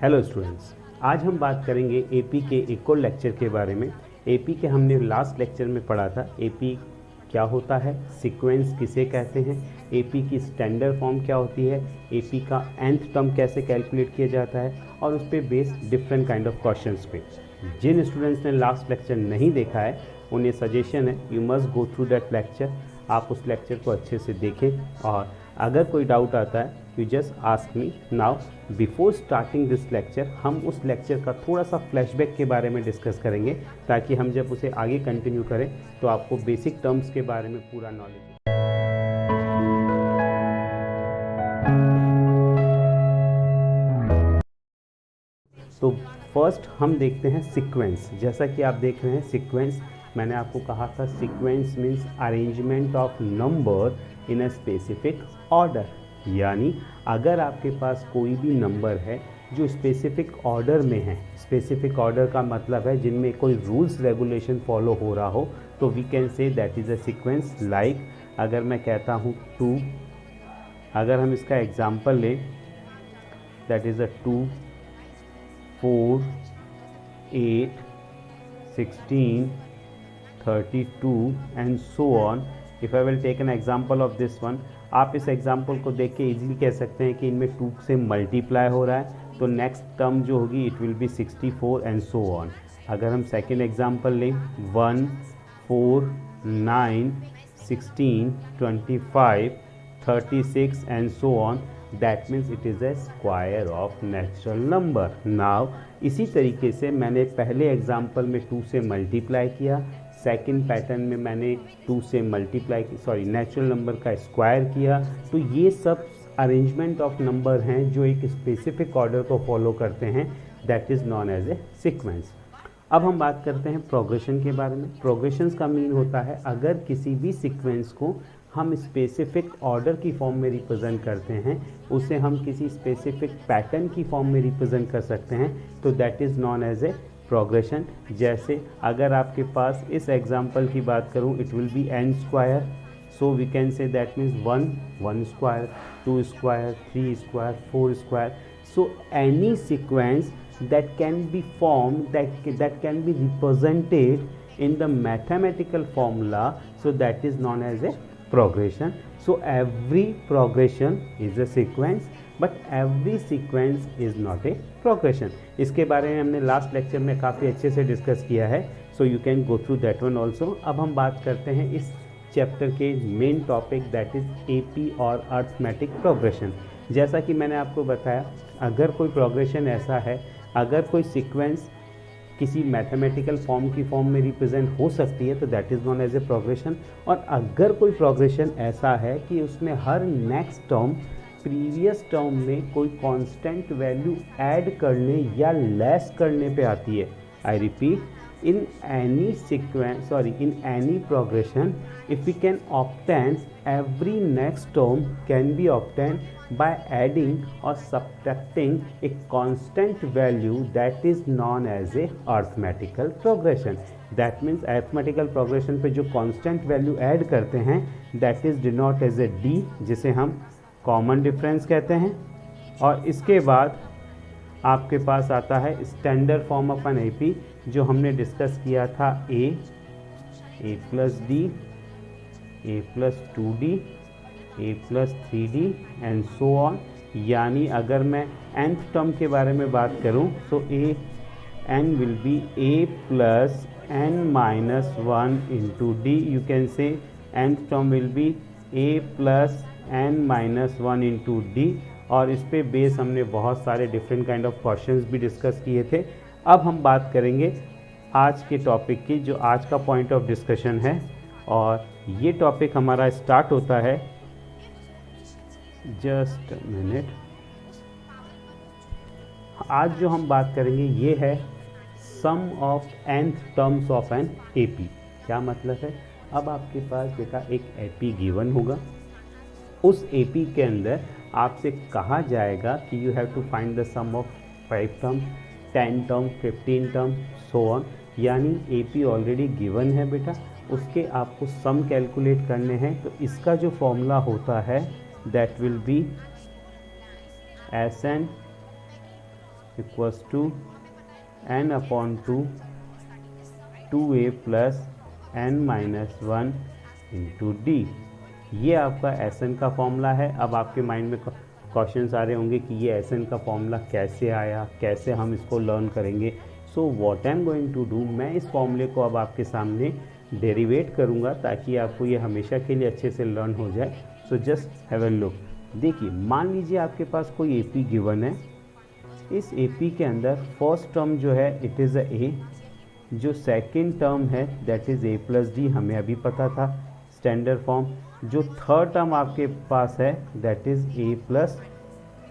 Hello students, आज हम बात करेंगे एपी के एक और लेक्चर के बारे में। एपी के हमने लास्ट लेक्चर में पढ़ा था एपी क्या होता है, सीक्वेंस किसे कहते हैं, एपी की स्टैंडर्ड फॉर्म क्या होती है, एपी का nth टर्म कैसे कैलकुलेट किया जाता है और उस पर based different kind of questions पे। जिन स्टूडेंट्स ने लास्ट लेक्चर नहीं देखा है उन्हें सजेशन है you must go through that lecture. आप उस लेक्चर को अच्छे से देखें और अगर कोई डाउट आता है you just ask me. Now before starting this lecture हम उस लेक्चर का थोड़ा सा फ्लैशबैक के बारे में डिस्कस करेंगे ताकि हम जब उसे आगे कंटिन्यू करें तो आपको बेसिक टर्म्स के बारे में पूरा नॉलेज हो। तो फर्स्ट हम देखते हैं सीक्वेंस। जैसा कि आप देख रहे हैं सीक्वेंस, मैंने आपको कहा था sequence means arrangement of number in a specific order. यानी अगर आपके पास कोई भी नंबर है जो स्पेसिफिक ऑर्डर में है, स्पेसिफिक ऑर्डर का मतलब है जिनमें कोई रूल्स रेगुलेशन फॉलो हो रहा हो, तो we can say that is a sequence. Like अगर मैं कहता हूँ 2, अगर हम इसका एग्जाम्पल लें that is a 2, 4, 8, 16, 32 and so on. If I will take an example of this one, आप इस एग्जाम्पल को देख के इजीली कह सकते हैं कि इनमें 2 से मल्टीप्लाई हो रहा है तो नेक्स्ट टर्म जो होगी it will B 64 and so on. अगर हम सेकेंड एग्जाम्पल लें 1, 4, 9, 16, 25, 36 and so on, that means it is a square of natural number. Now इसी तरीके से मैंने पहले एग्जाम्पल में 2 से मल्टीप्लाई किया, सेकंड पैटर्न में मैंने 2 से मल्टीप्लाई नेचुरल नंबर का स्क्वायर किया। तो ये सब अरेंजमेंट ऑफ नंबर हैं जो एक स्पेसिफिक ऑर्डर को फॉलो करते हैं, that is known as a sequence. अब हम बात करते हैं प्रोग्रेशन के बारे में। प्रोग्रेशन का मीन होता है अगर किसी भी सीक्वेंस को हम स्पेसिफिक ऑर्डर की फॉर्म में रिप्रेजेंट करते हैं, उसे हम किसी स्पेसिफिक पैटर्न की फॉर्म में रिप्रेजेंट कर सकते हैं, तो that is known as a progression. जैसे अगर आपके पास इस एग्जांपल की बात करूं it will be n square, so we can say that means 1 square, 2 square, 3 square, 4 square. So any sequence that can be formed, that can be represented in the mathematical formula, so that is known as a progression. So every progression is a sequence, but every sequence is not a progression. इसके बारे में हमने last lecture में काफ़ी अच्छे से discuss किया है, so you can go through that one also. अब हम बात करते हैं इस चैप्टर के main topic that is AP और अर्थमेटिक प्रोग्रेशन। जैसा कि मैंने आपको बताया अगर कोई प्रोग्रेशन ऐसा है, अगर कोई सीक्वेंस किसी मैथमेटिकल फॉर्म की फॉर्म में रिप्रेजेंट हो सकती है तो that is known as a progression. और अगर कोई प्रोग्रेशन ऐसा है कि उसमें हर नेक्स्ट टर्म प्रीवियस टर्म में कोई कांस्टेंट वैल्यू ऐड करने या लेस करने पे आती है, I repeat, in any sequence in any progression, if we can obtain every next term can be obtained by adding or subtracting a constant value, that is known as a arithmetical progression. That means arithmetical progression पे जो constant value add करते हैं that is denoted as a d, जिसे हम common difference कहते हैं। और इसके बाद आपके पास आता है standard form of an AP जो हमने डिस्कस किया था a plus d, a plus 2d, a plus 3d and so on. यानी अगर मैं nth टर्म के बारे में बात करूं तो n will B a plus n minus 1 into D. You can से nth term will be a plus n minus 1 into d. और इस पे बेस हमने बहुत सारे डिफरेंट काइंड ऑफ क्वेश्चंस भी डिस्कस किए थे। अब हम बात करेंगे आज के टॉपिक की, जो आज का पॉइंट ऑफ डिस्कशन है, और ये टॉपिक हमारा स्टार्ट होता है जस्ट मिनट। आज जो हम बात करेंगे ये है sum of nth terms of an AP. क्या मतलब है? अब आपके पास बेटा एक एपी गिवन होगा, उस एपी के अंदर आपसे कहा जाएगा कि you have to find the sum of 5 term, 10 term, 15 term, so on. यानी एपी ऑलरेडी गिवन है बेटा, उसके आपको सम कैलकुलेट करने हैं। तो इसका जो फॉर्मूला होता है that will be S n equals to n upon 2 2a plus n minus 1 into d. ये आपका Sn का फॉर्मूला है। अब आपके माइंड में क्वेश्चंस आ रहे होंगे कि ये Sn का फॉर्मूला कैसे आया, कैसे हम इसको लर्न करेंगे। So what I am going to do, मैं इस फॉर्मूले को अब आपके सामने डेरिवेट करूँगा ताकि आपको ये हमेशा के लिए अच्छे से लर्न हो जाए। So just have a look. देखिए, मान लीजिए आपके पास कोई AP गिवन है। इस AP के अंदर फर्स्ट टर्म जो है इट इज़ a, जो सेकेंड टर्म है that is a plus D, हमें अभी पता था स्टैंडर्ड फॉर्म। जो थर्ड टर्म आपके पास है that is a plus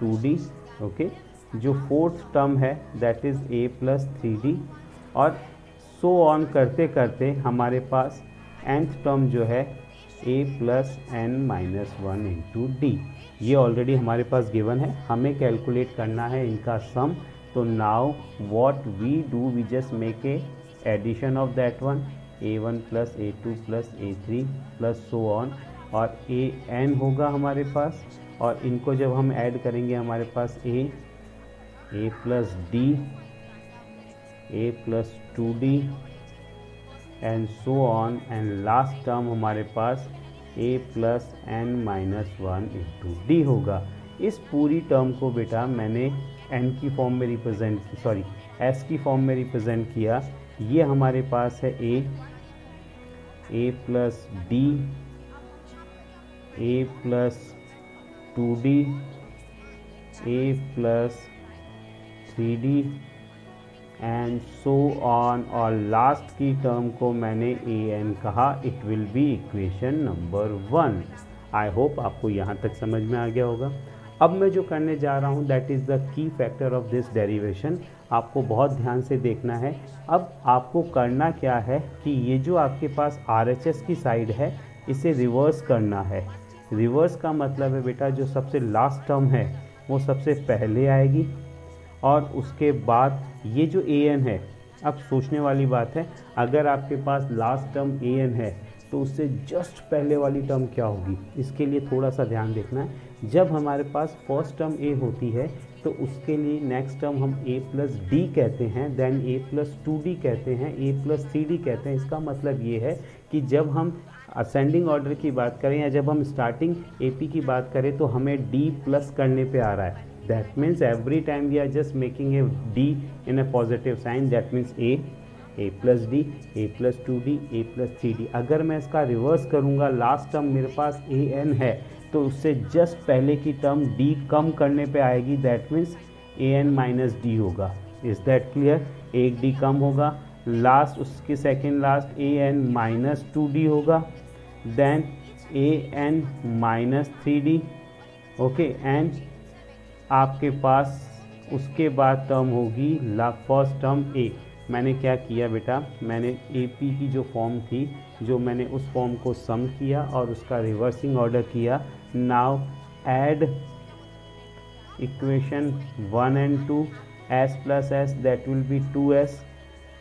2d, okay. जो फोर्थ टर्म है that is a plus 3d, और सो ऑन करते करते हमारे पास nth टर्म जो है a plus n minus 1 into d. ये ऑलरेडी हमारे पास गिवन है, हमें कैलकुलेट करना है इनका सम। तो now what we do, we just make a addition of that one, a1 plus a2 plus a3 plus so on, और an होगा हमारे पास। और इनको जब हम ऐड करेंगे हमारे पास a plus d, a plus 2d and so on, and last term हमारे पास a plus n minus 1 into D होगा। इस पूरी टर्म को बेटा मैंने n की फॉर्म में रिप्रेजेंट, सॉरी s की फॉर्म में रिप्रेजेंट किया। ये हमारे पास है a plus d, a plus 2d, a plus 3d and so on, और लास्ट की टर्म को मैंने an कहा। It will B equation number 1। I hope आपको यहाँ तक समझ में आ गया होगा। अब मैं जो करने जा रहा हूँ that is the key factor of this derivation. आपको बहुत ध्यान से देखना है। अब आपको करना क्या है कि ये जो आपके पास RHS की साइड है इसे रिवर्स करना है। रिवर्स का मतलब है बेटा जो सबसे लास्ट टर्म है वो सबसे पहले आएगी, और उसके बाद ये जो an है, अब सोचने वाली बात है, अगर आपके पास लास्ट टर्म an है तो उससे जस्ट पहले वाली टर्म क्या होगी, इसके लिए थोड़ा सा ध्यान देखना है। जब हमारे पास फर्स्ट टर्म a होती है तो उसके लिए नेक्स्ट टर्म हम a प्लस डी कहते हैं, देन a प्लस 2d कहते हैं, a प्लस 3d कहते हैं। इसका मतलब ये है कि जब हम असेंडिंग ऑर्डर की बात करें या जब हम स्टार्टिंग AP की बात करें तो हमें d प्लस करने पे आ रहा है। That means every time we are just making a d in a positive sign, that means a plus d, a plus 2d, a plus 3d। अगर मैं इसका रिवर्स करूँगा, लास्ट टर्म मेरे पास an है तो उससे जस्ट पहले की टर्म d कम करने पे आएगी, that means an minus d होगा। Is that clear? एक d कम होगा, लास्ट उसके second last an minus 2d होगा, then an minus 3d, okay. And आपके पास उसके बाद टर्म होगी फर्स्ट टर्म a। मैंने क्या किया बेटा, मैंने AP की जो फॉर्म थी, जो मैंने उस फॉर्म को सम किया और उसका रिवर्सिंग ऑर्डर किया। Now add equation 1 and 2, s plus s that will B 2s।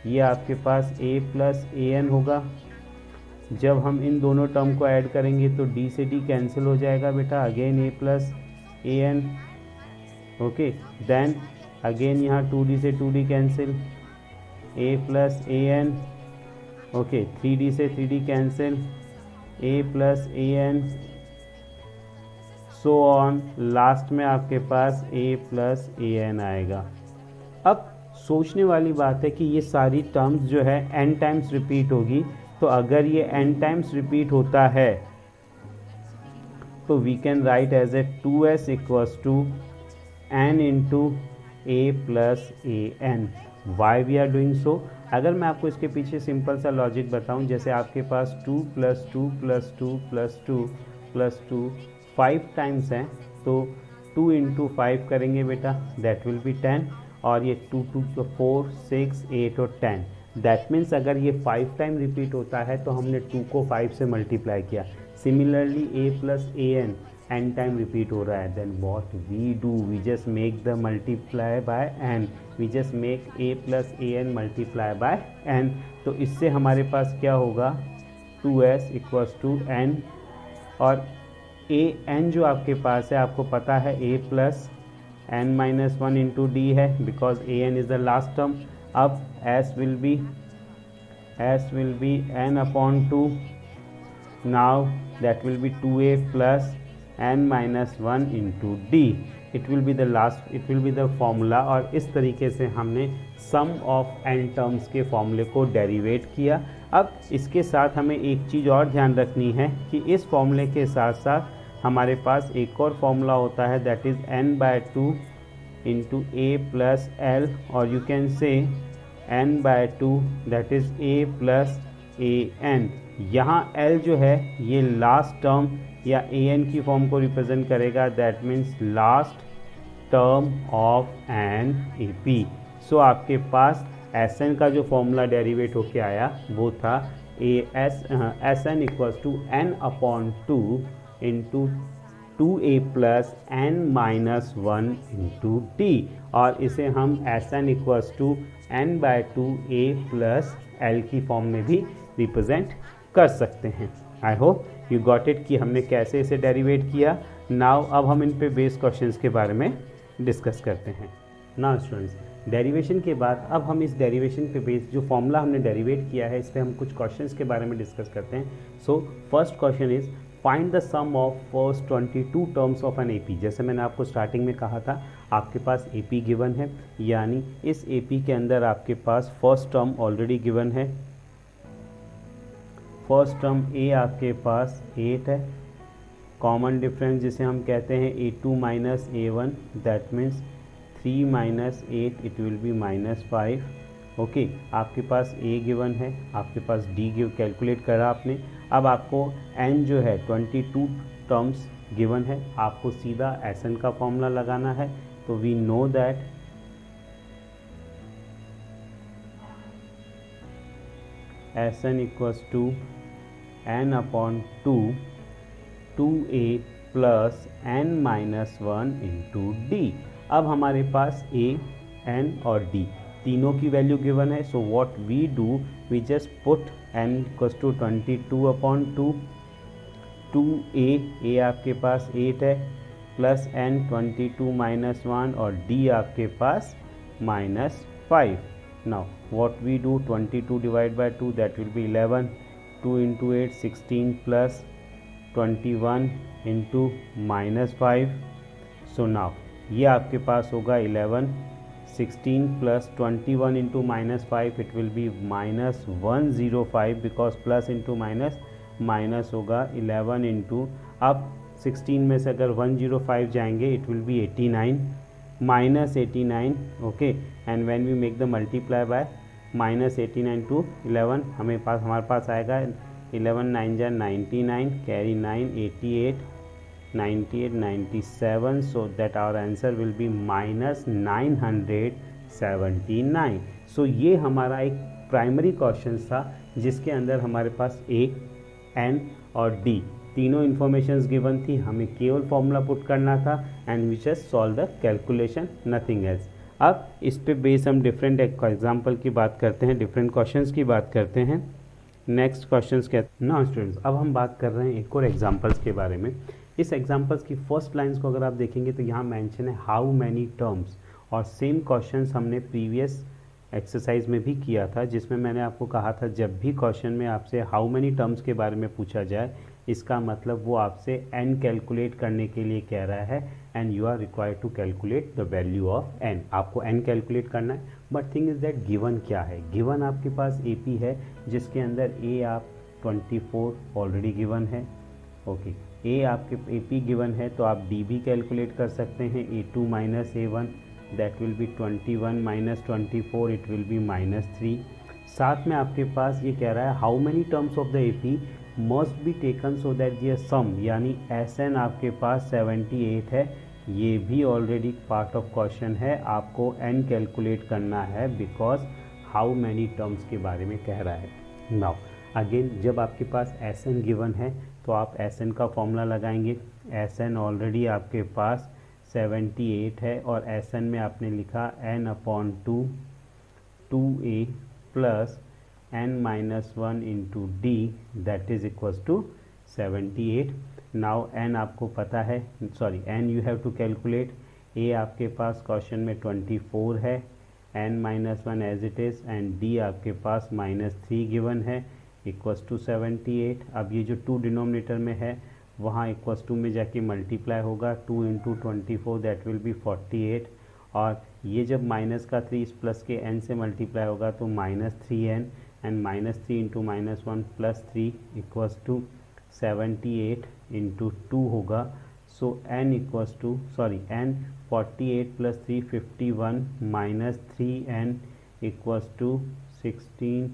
ये आपके पास a प्लस an होगा। जब हम इन दोनों टर्म को ऐड करेंगे तो d से d कैंसिल हो जाएगा बेटा, again a plus an, okay. Then again यहाँ 2d से 2d cancel, a plus an, okay. 3d से 3d cancel, a plus an, so on. Last में आपके पास a प्लस an आएगा। अब सोचने वाली बात है कि ये सारी टर्म्स जो है n टाइम्स रिपीट होगी, तो अगर ये n टाइम्स रिपीट होता है तो we can write as a 2s equals to n into a plus an। Why we are doing so? अगर मैं आपको इसके पीछे सिंपल सा लॉजिक बताऊं, जैसे आपके पास 2 plus 2 plus 2 plus 2 plus 2 5 times हैं, तो 2 इंटू 5 करेंगे बेटा, दैट विल बी 10, और ये 2 2 4 6 8 और 10। दैट मीन्स अगर ये 5 टाइम रिपीट होता है तो हमने 2 को 5 से मल्टीप्लाई किया। Similarly a plus an n time repeat हो रहा है, then what we do, we just make the multiply by n, we just make a plus an multiply by n। तो इससे हमारे पास क्या होगा, 2s इक्वल्स टू n, और an जो आपके पास है आपको पता है a plus n minus one into d है because a n is the last term. अब s will be n upon 2. now that will be 2a plus n minus 1 into d. it will be the formula. और इस तरीके से हमने सम of n terms के फॉर्मूले को डेरिवेट किया. अब इसके साथ हमें एक चीज़ और ध्यान रखनी है कि इस फॉर्मूले के साथ साथ हमारे पास एक और फॉर्मूला होता है that is n/2 into a plus L, और you can say n/2 that is a plus a n. यहाँ L जो है ये लास्ट टर्म या ए एन की फॉर्म को रिप्रेजेंट करेगा. That means last term of an A P. So आपके पास एस एन का जो फॉर्मूला डेरिवेट होके आया वो था S n equals to n upon 2 into 2a plus n minus 1 into d. और इसे हम S n equals to n/2 a plus L की फॉर्म में भी रिप्रेजेंट कर सकते हैं. I hope you got it कि हमने कैसे इसे डेरिवेट किया. नाउ अब हम इन पे बेस क्वेश्चंस के बारे में डिस्कस करते हैं. नाउ स्टूडेंट्स, डेरिवेशन के बाद अब हम इस डेरिवेशन पे बेस जो फॉर्मूला हमने डेरिवेट किया है इस पे हम कुछ क्वेश्चंस के बारे में डिस्कस करते हैं. So first question is find the sum of first 22 terms of an AP. जैसे मैंने आपको स्टार्टिंग में कहा था आपके पास एपी गिवन है, यानी इस एपी के अंदर आपके पास फर्स्ट टर्म ऑलरेडी गिवन है. फर्स्ट टर्म ए आपके पास 8 है. कॉमन डिफरेंस जिसे हम कहते हैं a2 minus a1 that means 3 minus 8 it will be minus 5. Okay, आपके पास a गिवन है, आपके पास d कैलकुलेट करा आपने. अब आपको n जो है 22 टर्म्स गिवन है, आपको सीधा Sn का फॉर्मूला लगाना है. तो we know that Sn equals to n upon 2a plus n minus 1 into d. अब हमारे पास a, n और d तीनों की वैल्यू गिवन है. So what we do, we just put n equals to 22 upon 2a आपके पास 8 है plus n 22 minus 1 और d आपके पास minus 5. Now what we do, 22 divide by 2 that will be 11. 2 into 8 16 plus 21 into minus 5. So now ये आपके पास होगा 11. 16 plus 21 into minus 5 it will be minus 105 because plus into minus होगा 11 into. अब 16 में से अगर 105 जाएंगे it will be 89 minus 89. Okay, and when we make the multiply by minus 89 to 11 हमारे पास आएगा 11 9 जा 99 carry 9 88 98 97. so that our answer will be minus 979. so ये हमारा एक प्राइमरी क्वेश्चन था जिसके अंदर हमारे पास a, n और d तीनों इन्फॉर्मेशंस गिवन थी. हमें केवल फॉर्मूला पुट करना था and we just solve the calculation, nothing else. अब इस पे बेस हम डिफरेंट एग्जाम्पल की बात करते हैं, डिफरेंट क्वेश्चंस की बात करते हैं. नेक्स्ट क्वेश्चंस क्या ना स्टूडेंट्स, अब हम बात कर रहे हैं एक और एग्जाम्पल्स के बारे में. इस एग्जाम्पल्स की फर्स्ट लाइंस को अगर आप देखेंगे तो यहाँ मेंशन है हाउ मैनी टर्म्स. और सेम क्वेश्चंस हमने प्रीवियस एक्सरसाइज में भी किया था जिसमें मैंने आपको कहा था जब भी क्वेश्चन में आपसे हाउ मैनी टर्म्स के बारे में पूछा जाए इसका मतलब वो आपसे n कैलकुलेट करने के लिए कह रहा है and you are required to calculate the value of n. आपको n कैलकुलेट करना है. But thing is that given क्या है, गिवन आपके पास AP है जिसके अंदर a आप 24 ऑलरेडी गिवन है. ओके, a आपके AP गिवन है तो आप d भी कैलकुलेट कर सकते हैं. a2 minus a1 that will B 21 minus 24 it will be minus 3. साथ में आपके पास ये कह रहा है how many terms of the AP must be taken so that ये सम, यानी Sn आपके पास 78 है. ये भी ऑलरेडी पार्ट ऑफ क्वेश्चन है. आपको n कैलकुलेट करना है बिकॉज हाउ मैनी टर्म्स के बारे में कह रहा है. नाउ अगेन जब आपके पास Sn गिवन है तो आप Sn का फॉर्मूला लगाएंगे. Sn ऑलरेडी आपके पास 78 है और Sn में आपने लिखा n upon 2a plus n minus 1 into d that is equals to 78. Now n आपको पता है, sorry n you have to calculate. A आपके पास क्वेश्चन में 24 है, n-1 as it is, and d आपके पास -3 गिवन है इक्वल्स टू 78। अब ये जो 2 डिनोमिनेटर में है वहाँ इक्वल्स टू में जाके मल्टीप्लाई होगा, 2 इंटू 24 दैट विल बी 48, और ये जब माइनस का 3 इस प्लस के n से मल्टीप्लाई होगा तो -3n, and -3 into -1 plus 3 equals to 78 into 2 होगा। So n equals to n 48 plus 3 51 minus 3n equals to 16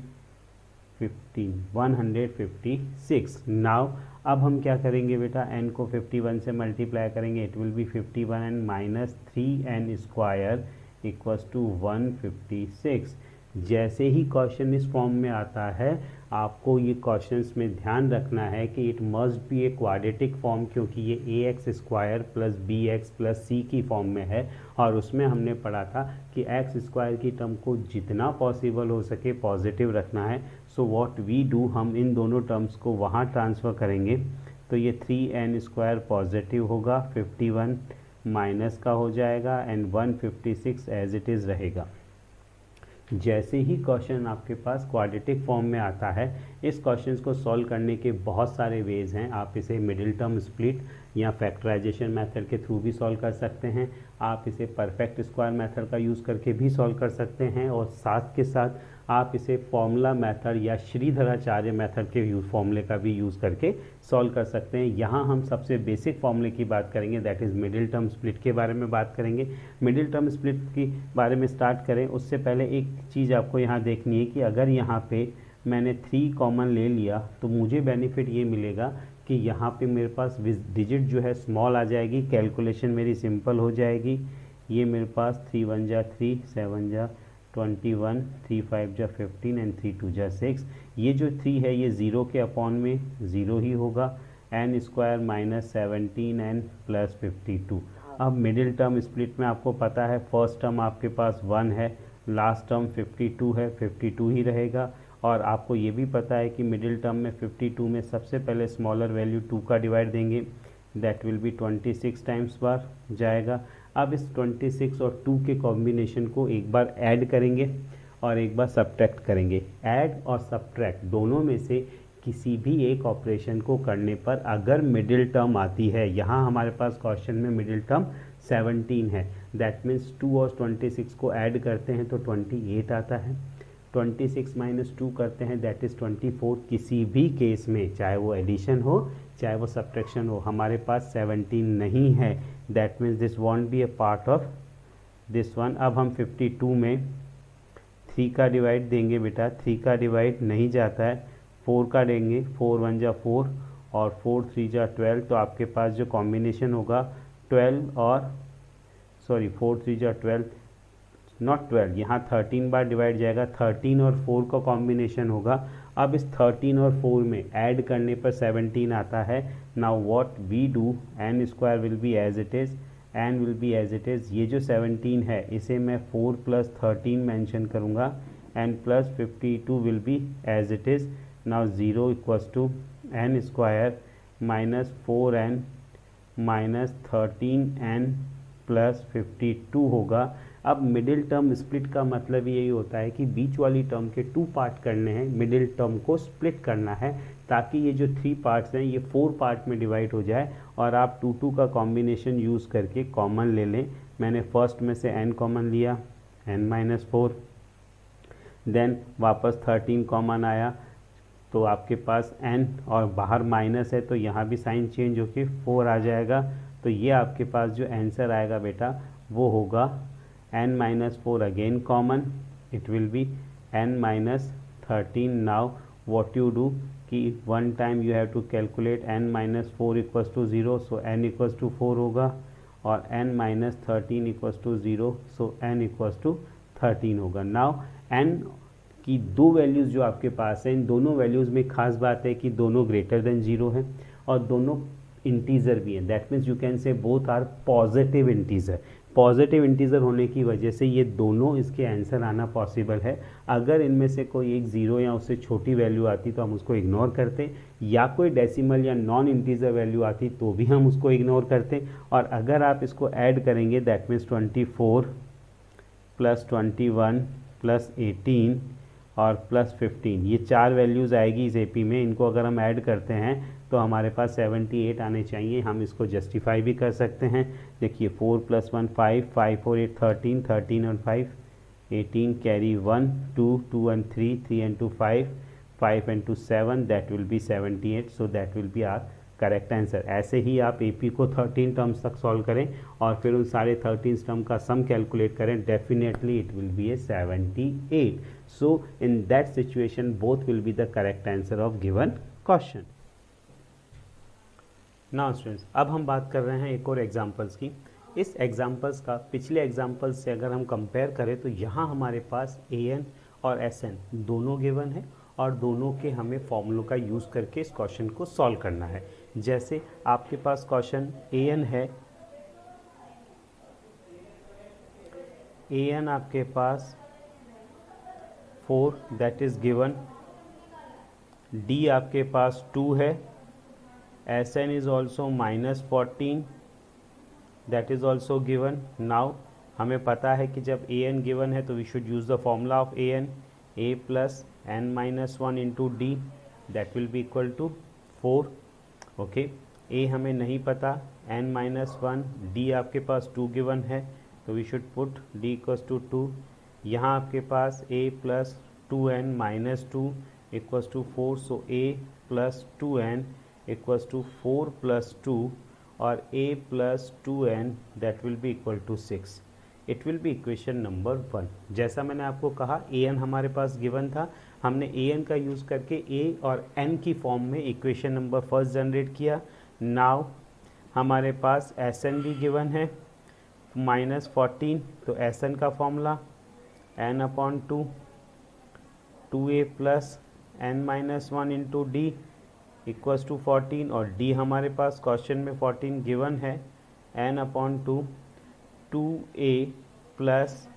15 156। Now अब हम क्या करेंगे बेटा, n को 51 से मल्टीप्लाई करेंगे, it will be 51 and minus 3n square equals to 156। जैसे ही क्वेश्चन इस फॉर्म में आता है आपको ये क्वेश्चंस में ध्यान रखना है कि it must be a quadratic form, क्योंकि ये ax square plus bx plus c की फॉर्म में है, और उसमें हमने पढ़ा था कि एक्स स्क्वायर की टर्म को जितना पॉसिबल हो सके पॉजिटिव रखना है। सो व्हाट वी डू, हम इन दोनों टर्म्स को वहाँ ट्रांसफ़र करेंगे, तो ये 3n स्क्वायर पॉजिटिव होगा, 51 माइनस का हो जाएगा, एंड 156 एज इट इज़ रहेगा। जैसे ही क्वेश्चन आपके पास क्वाड्रेटिक फॉर्म में आता है, इस क्वेश्चन को सॉल्व करने के बहुत सारे वेज हैं। आप इसे मिडिल टर्म स्प्लिट या फैक्टराइजेशन मेथड के थ्रू भी सॉल्व कर सकते हैं, आप इसे परफेक्ट स्क्वायर मेथड का यूज़ करके भी सॉल्व कर सकते हैं, और साथ के साथ आप इसे फॉर्मूला मेथड या श्रीधराचार्य मेथड के फॉर्मूले का भी यूज़ करके सॉल्व कर सकते हैं। यहाँ हम सबसे बेसिक फॉर्मूले की बात करेंगे, that is middle term split के बारे में बात करेंगे। मिडिल टर्म स्प्लिट के बारे में स्टार्ट करें उससे पहले एक चीज़ आपको यहाँ देखनी है कि अगर यहाँ पे मैंने 3 कॉमन ले लिया तो मुझे बेनिफिट ये मिलेगा कि यहाँ पे मेरे पास डिजिट जो है स्मॉल आ जाएगी, कैलकुलेशन मेरी सिंपल हो जाएगी। ये मेरे पास 3 1 जा 3, 7 जा 21, 3 5 जा 15 एंड 3 2 जा 6। ये जो 3 है ये 0 के अपॉन में 0 ही होगा, n square minus 17 n plus 52। अब मिडिल टर्म स्प्लिट में आपको पता है फर्स्ट टर्म आपके पास 1 है, लास्ट टर्म 52 है, 52 ही रहेगा, और आपको ये भी पता है कि मिडिल टर्म में 52 में सबसे पहले स्मॉलर वैल्यू 2 का डिवाइड देंगे, दैट विल बी 26 टाइम्स बार जाएगा। अब इस 26 और 2 के कॉम्बिनेशन को एक बार ऐड करेंगे और एक बार सब्ट्रैक्ट करेंगे। ऐड और सब्ट्रैक्ट दोनों में से किसी भी एक ऑपरेशन को करने पर अगर मिडिल टर्म आती है, यहाँ हमारे पास क्वेश्चन में मिडिल टर्म 17 है, दैट मीन्स 2 और 26 को ऐड करते हैं तो 28 आता है, 26 माइनस 2 करते हैं दैट इज़ 24। किसी भी केस में चाहे वो एडिशन हो चाहे वो सब्ट्रैक्शन हो हमारे पास 17 नहीं है, that means this won't be a part of this one. अब हम 52 में 3 का डिवाइड देंगे बेटा, 3 का डिवाइड नहीं जाता है, 4 का देंगे, 4 1 जा 4 और 4 3 जा 12, तो आपके पास जो कॉम्बिनेशन होगा 12 और 4 3 जा 12 नॉट 12, यहाँ 13 बार डिवाइड जाएगा, 13 और 4 का कॉम्बिनेशन होगा। अब इस 13 और 4 में ऐड करने पर 17 आता है। Now what we do, n square will be as it is, n will be as it is. ये जो 17 है इसे मैं 4 प्लस 13 मेंशन करूँगा and plus 52 will be as it is. Now 0 equals to n square minus 4n minus 13n plus 52 होगा। अब middle term split का मतलब यही होता है कि बीच वाली टर्म के 2 पार्ट करने हैं, मिडिल टर्म को स्प्लिट करना है ताकि ये जो 3 पार्ट्स हैं ये 4 पार्ट में डिवाइड हो जाए और आप 2 2 का कॉम्बिनेशन यूज़ करके कॉमन ले लें। मैंने फर्स्ट में से n कॉमन लिया, n माइनस 4, देन वापस 13 कॉमन आया तो आपके पास n और बाहर माइनस है तो यहाँ भी साइन चेंज होके 4 आ जाएगा। तो ये आपके पास जो आंसर आएगा बेटा वो होगा n minus 4 again common, it will be n minus 13। Now what you do कि one time you have to calculate n minus 4 equals to 0, so n equals to 4 होगा, और n minus 13 equals to 0, so n equals to 13 होगा। Now n की 2 values जो आपके पास है, इन दोनों values में खास बात है कि दोनों ग्रेटर देन 0 है और दोनों इंटीजर भी हैं, that means you can say both are positive integer. Positive integer होने की वजह से ये दोनों इसके आंसर आना पॉसिबल है। अगर इनमें से कोई एक ज़ीरो या उससे छोटी वैल्यू आती तो हम उसको इग्नोर करते, या कोई डेसिमल या नॉन इंटीजर वैल्यू आती तो भी हम उसको इग्नोर करते। और अगर आप इसको ऐड करेंगे दैट मीन्स 24 प्लस 21 प्लस 18 और प्लस 15, ये 4 वैल्यूज़ आएगी इस एपी में। इनको अगर हम ऐड करते हैं तो हमारे पास 78 आने चाहिए। हम इसको जस्टिफाई भी कर सकते हैं। देखिए 4 + 1 5, 5 4 8 13, 13 और 5 18, carry 1 2 2 and 3, 3 and 2 5, 5 and 2 7, that will be 78, so that will be our correct answer. ऐसे ही आप एपी को 13 टर्म्स तक सॉल्व करें और फिर उन सारे 13 टर्म का सम कैलकुलेट करें, definitely it will B A 78। So in that situation both will be the correct answer of given question. Now students, अब हम बात कर रहे हैं एक और एग्जांपल्स की। इस एग्जांपल्स का पिछले एग्जांपल्स से अगर हम कंपेयर करें तो यहाँ हमारे पास an और sn दोनों गिवन है और दोनों के हमें फॉर्मूलों का यूज़ करके इस क्वेश्चन को सॉल्व करना है। जैसे आपके पास क्वेश्चन an है, an आपके पास 4 दैट इज़ गिवन, d आपके पास 2 है, Sn is also -14 that is also given। now हमें पता है कि जब an given है तो we should use the formula of an, a plus n-1 into d that will be equal to 4। okay, a हमें नहीं पता, n-1, d आपके पास 2 given है तो we should put d equals to 2। यहाँ आपके पास a plus 2n minus 2 equals to 4, so a plus 2n equals to 4 plus 2 और a plus 2n that will be equal to 6। it will be equation number 1। जैसा मैंने आपको कहा an हमारे पास given था, हमने an का यूज़ करके a और n की फॉर्म में इक्वेशन नंबर फर्स्ट जनरेट किया। नाउ हमारे पास Sn भी गिवन है -14, तो Sn का formula n/2 2a plus n-1 into d equals to 14 और d हमारे पास क्वेश्चन में 14 गिवन है, n/2 2a प्लस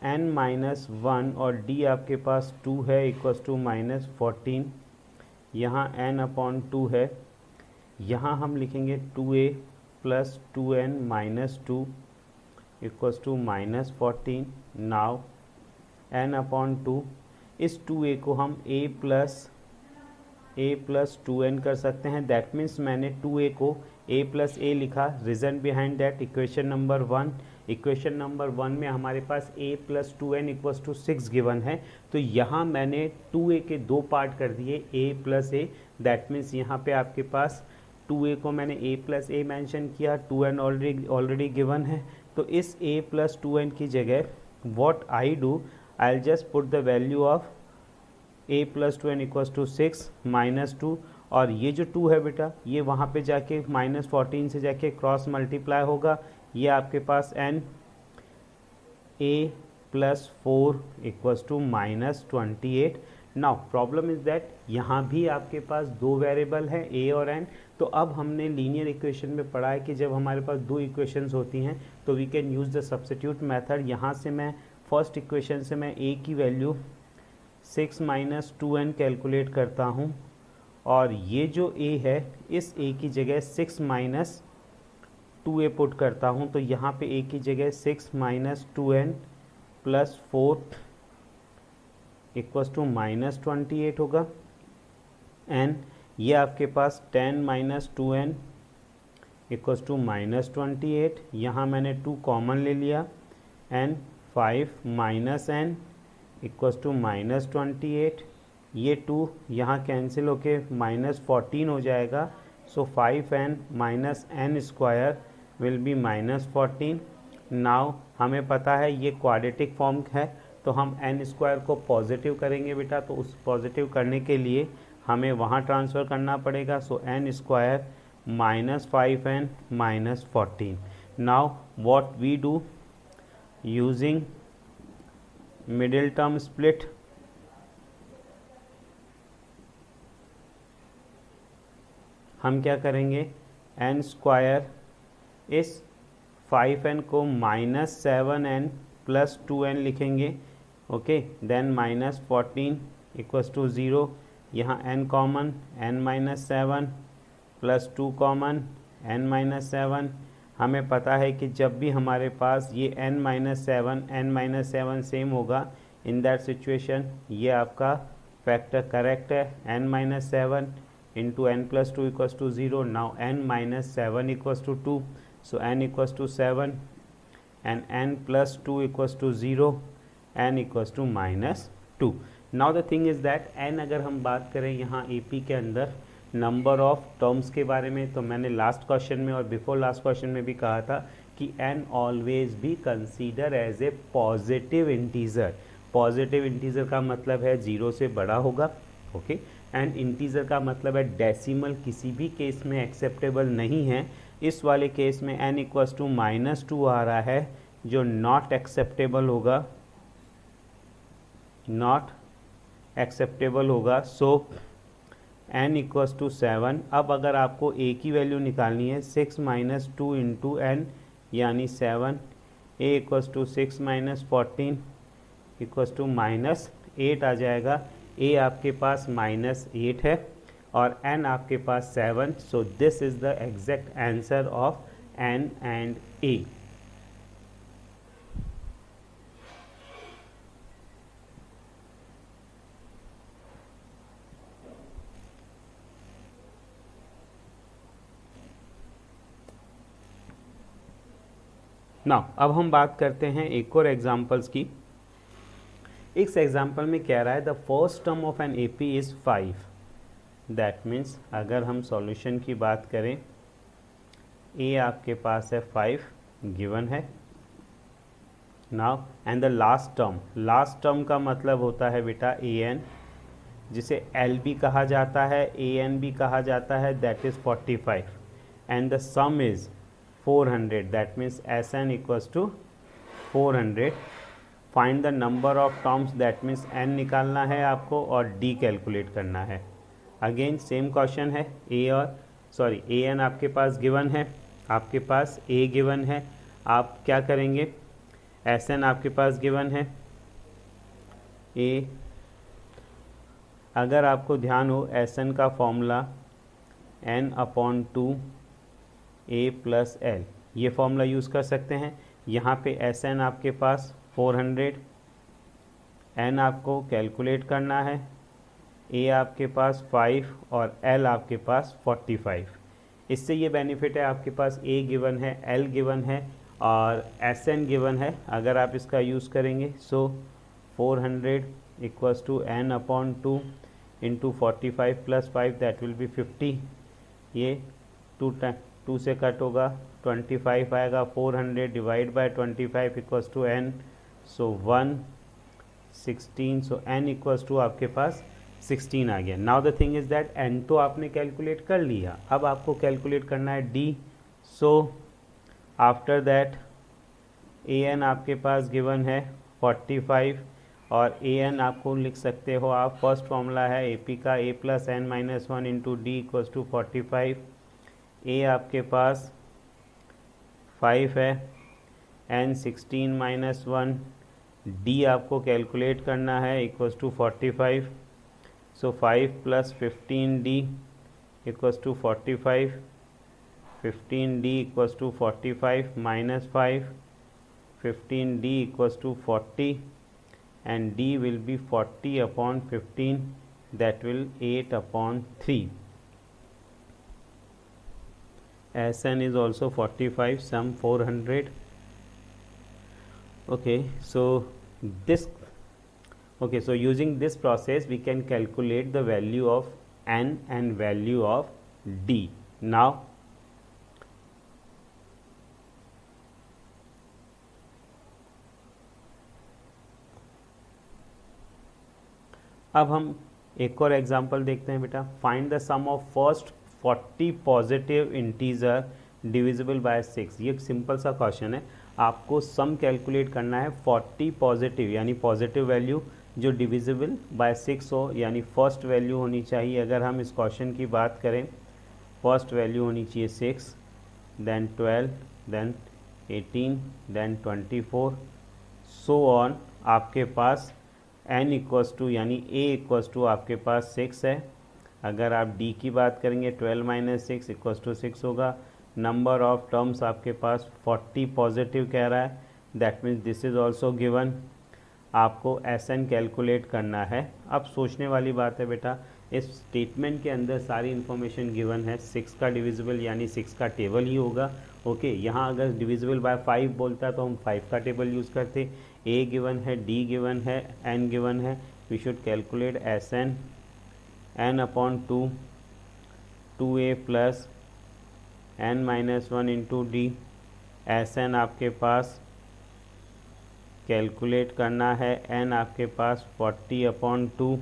n-1 और d आपके पास 2 है इक्वल्स टू -14। यहाँ n/2 है, यहाँ हम लिखेंगे 2a plus 2n-2 equals to -14। Now n/2, इस 2a को हम a प्लस 2n कर सकते हैं। दैट मीन्स मैंने 2a को a प्लस a लिखा, reason behind that equation number 1। Equation number 1 में हमारे पास a plus 2n equals to 6 given है, तो यहाँ मैंने 2a के दो पार्ट कर दिए, a plus a। That means यहाँ पे आपके पास 2a को मैंने a प्लस a मैंशन किया, 2n ऑलरेडी गिवन है, तो इस a प्लस 2n की जगह what I do, I will just put the value of a plus 2n equals to 6 -2, और ये जो 2 है बेटा ये वहाँ पे जाके -14 से जाके क्रॉस मल्टीप्लाई होगा, ये आपके पास n a plus 4 equals to -28। Now problem is that यहाँ भी आपके पास दो वेरिएबल हैं a और n। तो अब हमने लीनियर इक्वेशन में पढ़ा है कि जब हमारे पास दो इक्वेशंस होती हैं तो we can use the substitute method. यहाँ से मैं फर्स्ट इक्वेशन से मैं a की वैल्यू 6 - 2n कैलकुलेट करता हूँ, और ये जो a है इस a की जगह 6 - 2a पुट करता हूँ, तो यहाँ पे a की जगह 6 - 2n प्लस 4 इक्वल्स टू -28 होगा। n ये आपके पास 10 - 2n इक्वल्स टू -28, यहाँ मैंने 2 कॉमन ले लिया, n 5 - n इक्वल्स टू -28, ये 2 यहाँ कैंसिल होके -14 हो जाएगा, सो 5n - n square will B -14। Now हमें पता है ये क्वाड्रेटिक फॉर्म है, तो हम n स्क्वायर को पॉजिटिव करेंगे बेटा, तो उस पॉजिटिव करने के लिए हमें वहाँ ट्रांसफ़र करना पड़ेगा, so n square -5n -14। Now what we do, using middle term split, हम क्या करेंगे, n स्क्वायर इस 5n को -7n + 2n लिखेंगे, ओके। देन -14 = 0, यहाँ n common, n-7 + 2 common, n-7। हमें पता है कि जब भी हमारे पास ये n-7 सेम होगा, इन दैट सिचुएशन ये आपका फैक्टर करेक्ट है। n-7 × n + 2 = 0। Now n-7 = 2, so n = 7 and n + 2 = 0, n = -2। Now the thing is that n, अगर हम बात करें यहाँ AP के अंदर नंबर ऑफ टर्म्स के बारे में, तो मैंने लास्ट क्वेश्चन में और बिफोर लास्ट क्वेश्चन में भी कहा था कि n ऑलवेज भी consider as a positive integer. Positive integer का मतलब है 0 से बड़ा होगा, ओके। एंड इंटीजर का मतलब है डेसिमल किसी भी केस में एक्सेप्टेबल नहीं है। इस वाले केस में n = -2 आ रहा है, जो नॉट एक्सेप्टेबल होगा, नॉट एक्सेप्टेबल होगा। So n = 7। अब अगर आपको a की वैल्यू निकालनी है, 6 - 2 × n यानी 7, a = 6 - 14 = -8 आ जाएगा। a आपके पास -8 है और n आपके पास 7। So this is the exact answer of n and a। Now अब हम बात करते हैं एक और एग्जांपल्स की। इस एग्जांपल में कह रहा है the first term of an AP is 5। That means अगर हम सॉल्यूशन की बात करें, a आपके पास है 5 गिवन है। Now and the last term का मतलब होता है बेटा an, जिसे L भी कहा जाता है, an भी कहा जाता है, that is 45। And the some is 400, that means Sn = 400। Find the number of terms, that means n निकालना है आपको और d कैलकुलेट करना है। अगेन सेम क्वेश्चन है, an आपके पास गिवन है, आपके पास a गिवन है। आप क्या करेंगे, Sn आपके पास गिवन है a। अगर आपको ध्यान हो, Sn का फॉर्मूला n/2 a + l, ये फॉर्मूला यूज़ कर सकते हैं। यहाँ पे Sn आपके पास 400, n आपको कैलकुलेट करना है, a आपके पास 5 और l आपके पास 45। इससे ये बेनिफिट है, आपके पास a गिवन है, l गिवन है और Sn गिवन है। अगर आप इसका यूज़ करेंगे, सो 400 = n/2 × 45 + 5, दैट विल बी 50। ये 2 से कट होगा, 25 आएगा। 400 / 25 = n, सो 116। सो n = आपके पास 16 आ गया। Now the thing is that n तो आपने कैलकुलेट कर लिया, अब आपको कैलकुलेट करना है d। So after that an आपके पास गिवन है 45 और an आपको लिख सकते हो आप, फर्स्ट फॉर्मूला है AP का, a + n-1 × d = 45। a आपके पास 5 है, n 16 - 1, d आपको कैलकुलेट करना है = 45। सो 5 + 15d = 45, 15d = 45 -5, 15d = 40 and d will be 40/15, that will 8/3। Sn is also 45, sum 400। okay, so using this process we can calculate the value of n and value of d। now अब हम एक और example देखते हैं बेटा। Find the sum of first 40 positive integer divisible by 6। ये एक simple सा क्वेश्चन है, आपको सम कैलकुलेट करना है 40 पॉजिटिव यानी पॉजिटिव वैल्यू जो डिविजिबल बाय 6 हो, यानी फर्स्ट वैल्यू होनी चाहिए। अगर हम इस क्वेश्चन की बात करें, फर्स्ट वैल्यू होनी चाहिए 6, then 12, then 18 then 24 so on. आपके पास n इक्वस टू यानी a इक्वस टू आपके पास 6 है। अगर आप d की बात करेंगे 12 माइनस 6 इक्वस टू 6 होगा। नंबर ऑफ टर्म्स आपके पास 40 पॉजिटिव कह रहा है, that means this is also given. आपको SN कैलकुलेट करना है। अब सोचने वाली बात है बेटा, इस स्टेटमेंट के अंदर सारी इन्फॉर्मेशन गिवन है। 6 का डिविजिबल यानी 6 का टेबल ही होगा। ओके, यहाँ अगर डिविजिबल बाय 5 बोलता तो हम 5 का टेबल यूज़ करते। A गिवन है, D गिवन है, N गिवन है। We should calculate SN n upon 2 2A plus n minus 1 into d. SN आपके पास कैलकुलेट करना है, n आपके पास 40 अपॉन 2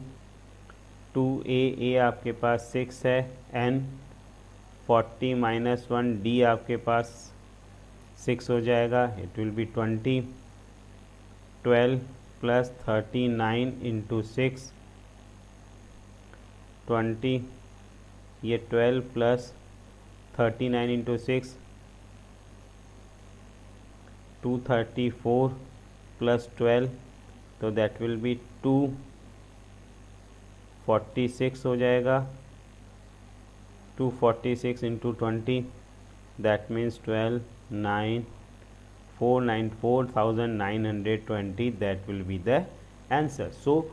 2A आपके पास 6 है, n 40 माइनस 1 D आपके पास 6 हो जाएगा, it will B 20 12 plus 39 into 6 20, ये 12 प्लस 39 इंटू 6 234 प्लस 12, तो दैट विल बी 246 हो जाएगा। 246 into 20 that means 12 9 4920, that will be the answer. So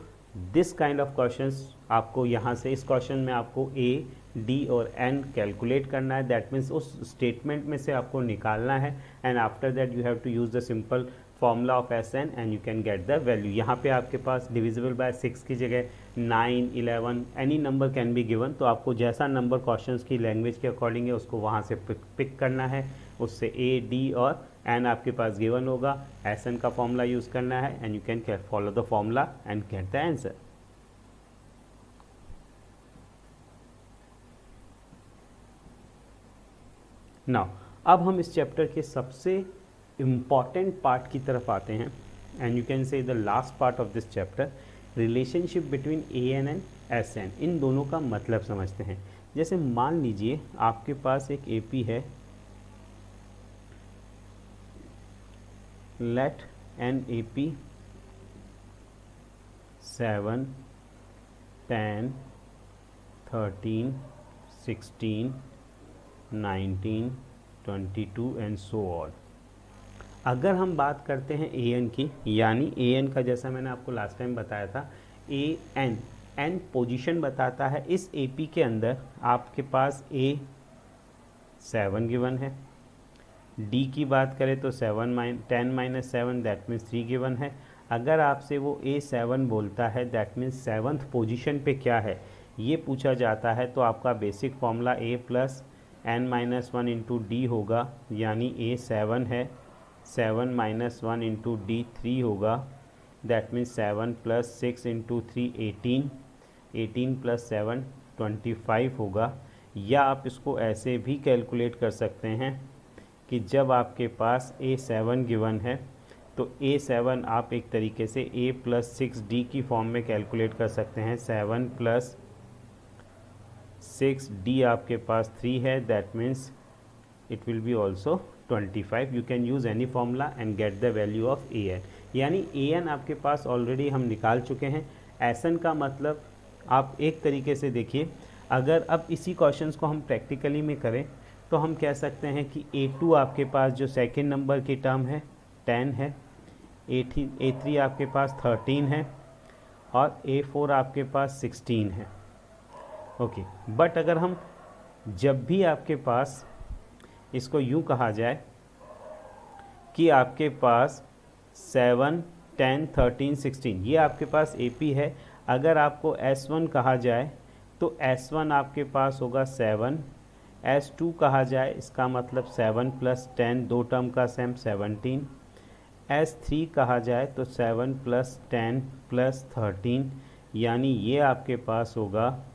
this kind of questions आपको यहाँ से, इस क्वेश्चन में आपको A, D और N कैलकुलेट करना है, दैट मीन्स उस स्टेटमेंट में से आपको निकालना है। And after that you have to use the simple formula of SN and you can get the value. यहाँ पे आपके पास डिविजिबल बाय 6 की जगह 9 11 any number can be given, तो आपको जैसा नंबर क्वेश्चंस की लैंग्वेज के अकॉर्डिंग है उसको वहाँ से पिक करना है। उससे A, D और N आपके पास गिवन होगा, SN का फॉर्मूला यूज़ करना है and you can follow the formula and get the answer. Now अब हम इस चैप्टर के सबसे इम्पॉर्टेंट पार्ट की तरफ आते हैं एंड यू कैन से the last part of this chapter, relationship between AN and SN। इन दोनों का मतलब समझते हैं। जैसे मान लीजिए आपके पास एक AP है, let an AP 7 10 13 16 19 22 and so on. अगर हम बात करते हैं AN की, यानी AN का जैसा मैंने आपको लास्ट टाइम बताया था, N पोजीशन बताता है। इस AP के अंदर आपके पास A 7 गिवन है, D की बात करें तो 10 माइनस 7 दैट मीन्स 3 गिवन है। अगर आपसे वो A7 बोलता है दैट मीन्स 7th पोजीशन पे क्या है ये पूछा जाता है, तो आपका basic formula A plus n minus 1 into D होगा, यानी A7 है, 7 माइनस 1 इंटू डी 3 होगा, that means 7 plus 6 into 3 18, 18 plus 7 25 होगा। या आप इसको ऐसे भी कैलकुलेट कर सकते हैं कि जब आपके पास A7 गिवन है तो A7 आप एक तरीके से A प्लस 6D की फॉर्म में कैलकुलेट कर सकते हैं। 7 प्लस 6D आपके पास 3 है, that means it will B also 25। You can use any formula and gate the value of AN। यानी AN आपके पास ऑलरेडी हम निकाल चुके हैं। SN का मतलब आप एक तरीके से देखिए, अगर अब इसी क्वेश्चंस को हम प्रैक्टिकली में करें तो हम कह सकते हैं कि A2 आपके पास जो सेकेंड नंबर की टर्म है 10 है, A3 आपके पास 13 है और A4 आपके पास 16 है। ओके, बट अगर हम जब भी आपके पास इसको यूँ कहा जाए कि आपके पास 7 10 13 16 ये आपके पास AP है, अगर आपको S1 कहा जाए तो S1 आपके पास होगा 7, S2 कहा जाए इसका मतलब 7 प्लस 10 दो टर्म का सेम 17, S3 कहा जाए तो 7 प्लस 10 प्लस 13, यानी ये आपके पास होगा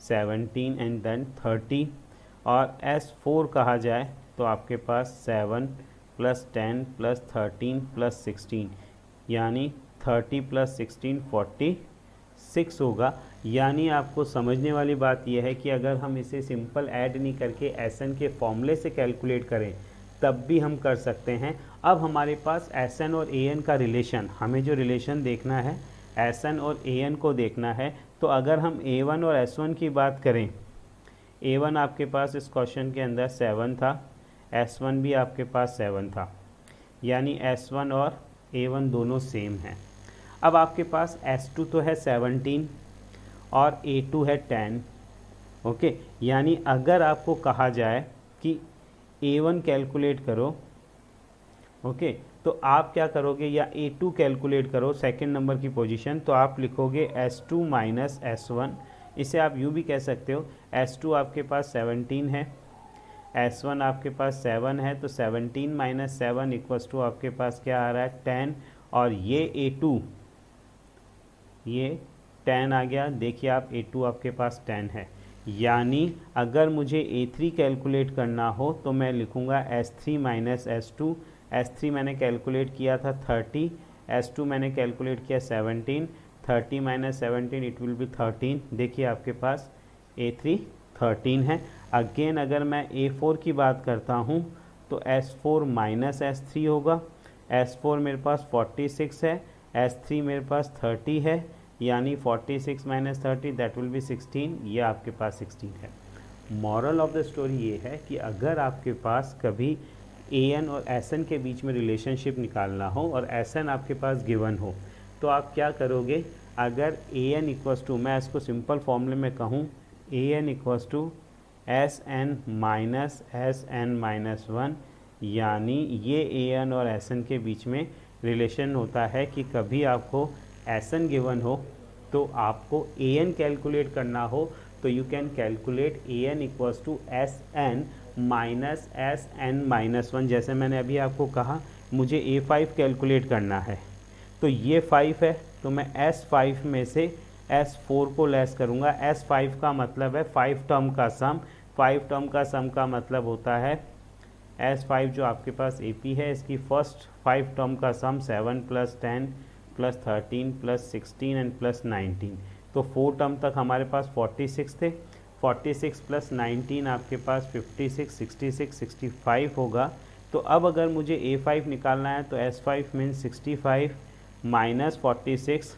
17 एंड देन 30, और S4 कहा जाए तो आपके पास 7 प्लस 10 प्लस 13 प्लस 16, यानी 30 प्लस 16 46 होगा। यानी आपको समझने वाली बात यह है कि अगर हम इसे सिंपल ऐड नहीं करके SN के फॉर्मूले से कैलकुलेट करें तब भी हम कर सकते हैं। अब हमारे पास Sn और An का रिलेशन, हमें जो रिलेशन देखना है Sn और An को देखना है, तो अगर हम A1 और S1 की बात करें, A1 आपके पास इस क्वेश्चन के अंदर 7 था, S1 भी आपके पास 7 था, यानी S1 और A1 दोनों सेम हैं। अब आपके पास S2 तो है 17 और A2 है 10, ओके। यानी अगर आपको कहा जाए कि A1 कैलकुलेट करो, ओके, तो आप क्या करोगे, या A2 कैलकुलेट करो सेकंड नंबर की पोजीशन, तो आप लिखोगे S2 माइनस S1। इसे आप यूँ भी कह सकते हो, S2 आपके पास 17 है, S1 आपके पास 7 है, तो 17 माइनस 7 इक्वल्स टू आपके पास क्या आ रहा है 10, और ये A2 ये 10 आ गया। देखिए आप A2 आपके पास 10 है, यानी अगर मुझे A3 कैलकुलेट करना हो तो मैं लिखूँगा S3 माइनस S2। S3 मैंने कैलकुलेट किया था 30, S2 मैंने कैलकुलेट किया 17, 30 माइनस 17 इट विल बी 13। देखिए आपके पास A3 13 है। अगेन अगर मैं A4 की बात करता हूँ तो S4 माइनस S3 होगा। S4 मेरे पास 46 है, S3 मेरे पास 30 है, यानी 46 माइनस 30 दैट विल बी 16। ये आपके पास 16 है। मॉरल ऑफ द स्टोरी ये है कि अगर आपके पास कभी An और Sn के बीच में रिलेशनशिप निकालना हो और Sn आपके पास गिवन हो, तो आप क्या करोगे, अगर An इक्वल्स टू, मैं इसको सिंपल फॉर्मूले में कहूँ, An equals to Sn minus Sn minus 1, यानी ये An और Sn के बीच में रिलेशन होता है कि कभी आपको Sn गिवन हो तो आपको An कैलकुलेट करना हो, तो you can calculate An equals to Sn minus Sn minus 1। जैसे मैंने अभी आपको कहा मुझे A5 कैलकुलेट करना है, तो ये 5 है, तो मैं S5 में से S4 को लेस करूँगा। S5 का मतलब है 5 टर्म का सम, 5 टर्म का सम का मतलब होता है S5 जो आपके पास AP है, इसकी फर्स्ट 5 टर्म का सम 7 plus 10 plus 13 plus 16 and plus 19, तो 4 टर्म तक हमारे पास 46 थे। 46 प्लस 19 आपके पास 56, 66, 65 होगा। तो अब अगर मुझे A5 निकालना है तो S5 means 65 minus 46,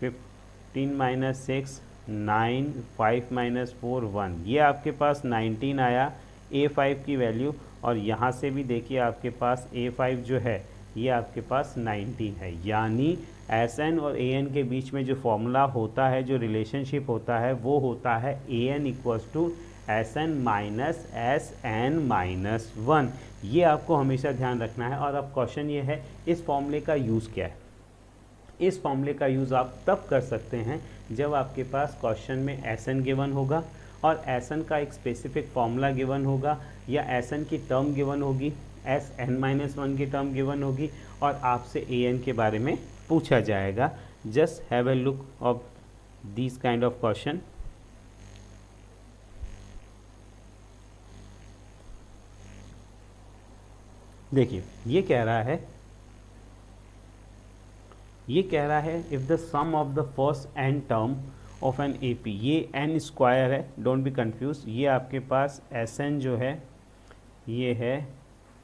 15 minus 6 9, 5 minus 4 1, ये आपके पास 19 आया A5 की वैल्यू। और यहाँ से भी देखिए आपके पास A5 जो है ये आपके पास 19 है, यानी Sn और An के बीच में जो फॉर्मूला होता है, जो रिलेशनशिप होता है, वो होता है An equals to Sn minus Sn minus 1। ये आपको हमेशा ध्यान रखना है। और अब क्वेश्चन ये है इस फॉर्मूले का यूज़ क्या है। इस फॉर्मूले का यूज़ आप तब कर सकते हैं जब आपके पास क्वेश्चन में Sn गिवन होगा और Sn का एक स्पेसिफिक फॉर्मूला गिवन होगा, या Sn की टर्म गिवन होगी, Sn-1 की टर्म गिवन होगी, और आपसे An के बारे में पूछा जाएगा। Just have a look of this kind of question. देखिए ये कह रहा है if the sum of the first n term of an AP, ये n स्क्वायर है, डोंट बी कंफ्यूज। ये आपके पास Sn जो है ये है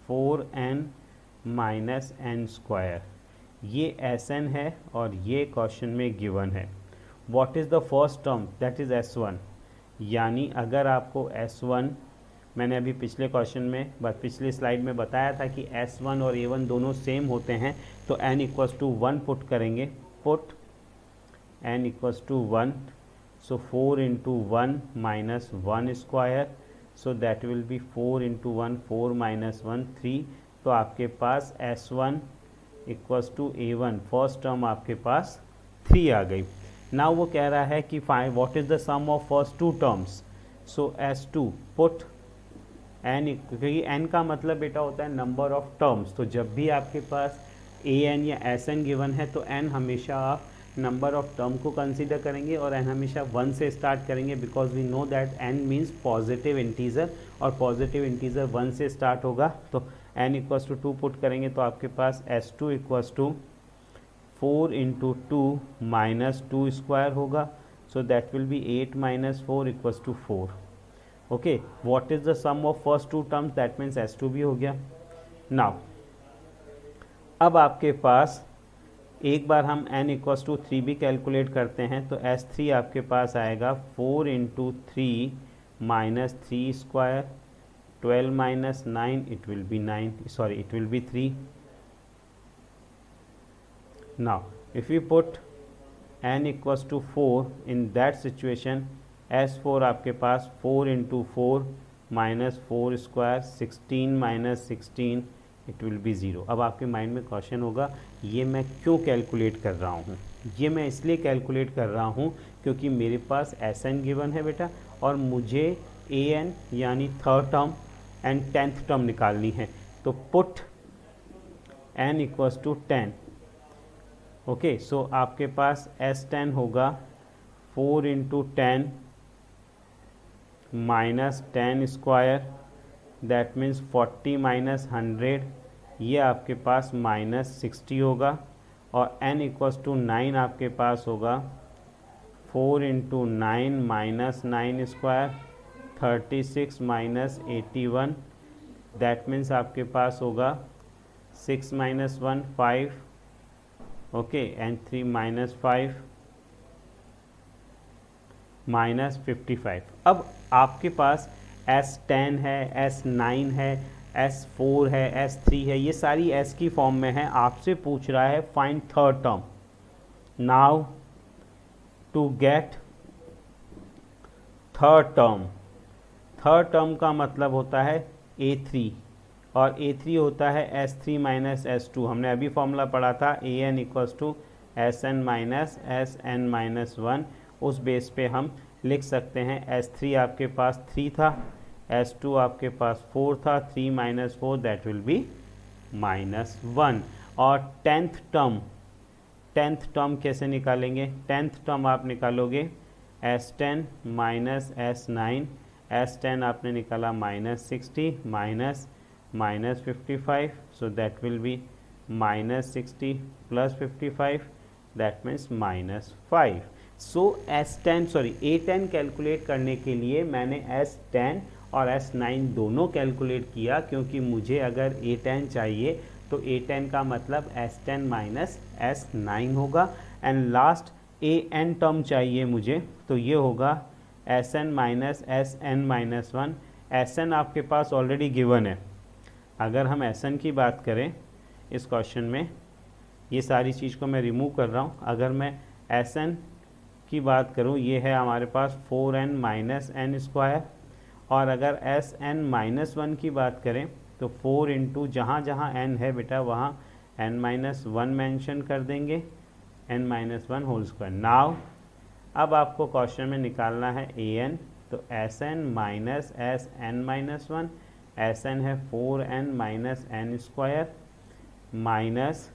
4n माइनस n स्क्वायर, ये Sn है और ये क्वेश्चन में गिवन है। What is the first term, that is S1। यानी अगर आपको S1, मैंने अभी पिछले क्वेश्चन में पिछले स्लाइड में बताया था कि S1 और A1 दोनों सेम होते हैं, तो n इक्वल्स टू 1 पुट करेंगे, put n equals to 1, so 4 into 1 minus 1 square, so that will be 4 into 1, 4 minus 1 3। तो आपके पास S1 equals to A1, first term आपके पास 3 आ गई। नाउ वो कह रहा है कि find what is the sum of first two terms, so S2 put n, क्योंकि n का मतलब बेटा होता है नंबर ऑफ टर्म्स, तो जब भी आपके पास An या Sn गिवन है तो n हमेशा आप नंबर ऑफ टर्म को कंसीडर करेंगे और n हमेशा 1 से स्टार्ट करेंगे, because we know that n means positive integer, और पॉजिटिव इंटीजर 1 से स्टार्ट होगा। तो n इक्वल्स टू 2 पुट करेंगे तो आपके पास S2 equals to 4 into 2 minus 2 square होगा, so that will be 8 minus 4 equals to 4। Okay, what is the sum of first two terms, that means S2 भी हो गया। नाउ अब आपके पास एक बार हम n=3 भी कैलकुलेट करते हैं तो S3 आपके पास आएगा 4 × 3 minus 3 square 12 minus 9, it will be 9, sorry, it will be 3. Now if we put n=4 in that situation, S4 आपके पास 4 × 4 minus 4 square 16 minus 16, it will B 0। अब आपके माइंड में क्वेश्चन होगा ये मैं क्यों कैलकुलेट कर रहा हूँ। ये मैं इसलिए कैलकुलेट कर रहा हूँ क्योंकि मेरे पास Sn गिवन है बेटा, और मुझे An यानी third term and 10th term निकालनी है। तो पुट n=10। ओके, सो आपके पास S10 होगा 4 × 10 minus 10 square, that means 40 minus 100, ये आपके पास माइनस 60 होगा। और n=9 आपके पास होगा 4 × 9 minus 9 square 36 minus 81, that means आपके पास होगा 6 minus 1 5, okay, and 3 minus 5 minus 55। अब आपके पास S10 है, S9 है, S4 है, S3 है, ये सारी S की फॉर्म में है। आपसे पूछ रहा है find third term. Now to get third term का मतलब होता है A3, और A3 होता है S3 माइनस S2। हमने अभी फॉर्मूला पढ़ा था an=Sn माइनस Sn माइनस 1। उस बेस पे हम लिख सकते हैं S3 आपके पास 3 था, S2 आपके पास 4 था, 3 माइनस 4 दैट विल बी -1। और टेंथ टर्म कैसे निकालेंगे? 10th टर्म आप निकालोगे S10 माइनस S9, S10 आपने निकाला -60 minus 55, so that will B -60 plus 55, that means -5। So A10 calculate करने के लिए मैंने S10 और S9 दोनों कैलकुलेट किया, क्योंकि मुझे अगर A10 चाहिए तो A10 का मतलब S10 माइनस S9 होगा, एंड लास्ट An टर्म चाहिए मुझे, तो ये होगा Sn minus Sn minus 1। Sn आपके पास ऑलरेडी गिवन है। अगर हम Sn की बात करें इस क्वेश्चन में, ये सारी चीज़ को मैं रिमूव कर रहा हूँ। अगर मैं Sn की बात करूँ, ये है हमारे पास 4n माइनस n स्क्वायर, और अगर Sn माइनस 1 की बात करें तो 4 × जहाँ जहाँ n है बेटा वहाँ n माइनस 1 मैंशन कर देंगे, n minus 1 whole square. Now अब आपको क्वेश्चन में निकालना है An, तो Sn minus Sn minus 1, Sn है 4n minus n square minus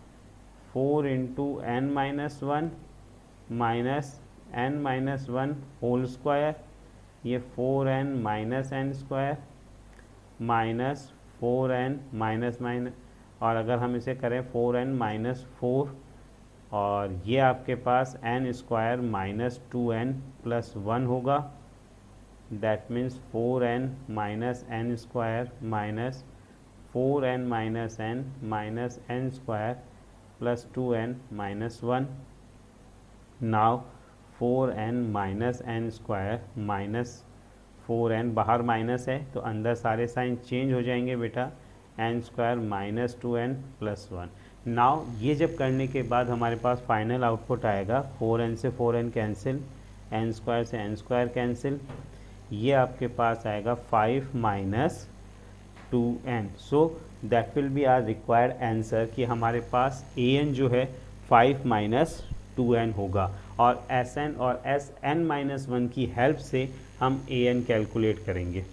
4 × n minus 1 minus n minus 1 whole square, ये 4n minus n square minus 4n minus minus, और अगर हम इसे करें 4n माइनस 4, और ये आपके पास n square minus 2n plus 1 होगा, that means 4n minus n square minus 4n minus n square plus 2n minus 1। Now 4n minus n square minus 4n, बाहर माइनस है तो अंदर सारे साइन चेंज हो जाएंगे बेटा, n square minus 2n plus 1। Now ये जब करने के बाद हमारे पास फाइनल आउटपुट आएगा 4n से 4n कैंसिल, n स्क्वायर से n स्क्वायर कैंसिल, ये आपके पास आएगा 5 minus 2n। So that will be our required answer कि हमारे पास an जो है 5 माइनस 2n होगा, और Sn और Sn माइनस 1 की हेल्प से हम an कैलकुलेट करेंगे।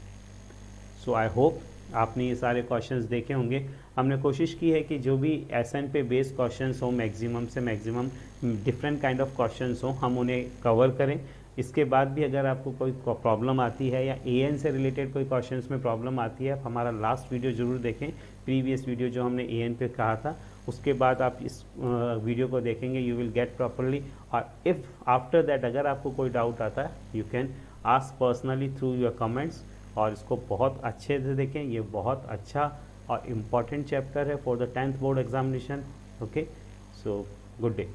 सो आई होप आपने ये सारे क्वेश्चंस देखे होंगे। हमने कोशिश की है कि जो भी Sn पे बेस्ड क्वेश्चंस हो, मैक्सिमम से maximum different kind of questions हो, हम उन्हें कवर करें। इसके बाद भी अगर आपको कोई प्रॉब्लम आती है या an से रिलेटेड कोई क्वेश्चंस में प्रॉब्लम आती है, हमारा लास्ट वीडियो ज़रूर देखें, प्रीवियस वीडियो जो हमने an पे कहा था, उसके बाद आप इस वीडियो को देखेंगे, यू विल गेट प्रॉपरली। और इफ़ आफ्टर दैट अगर आपको कोई डाउट आता है, you can ask personally through your comments, और इसको बहुत अच्छे से देखें, ये बहुत अच्छा और इम्पॉर्टेंट चैप्टर है for the 10th board examination. Okay, so good day.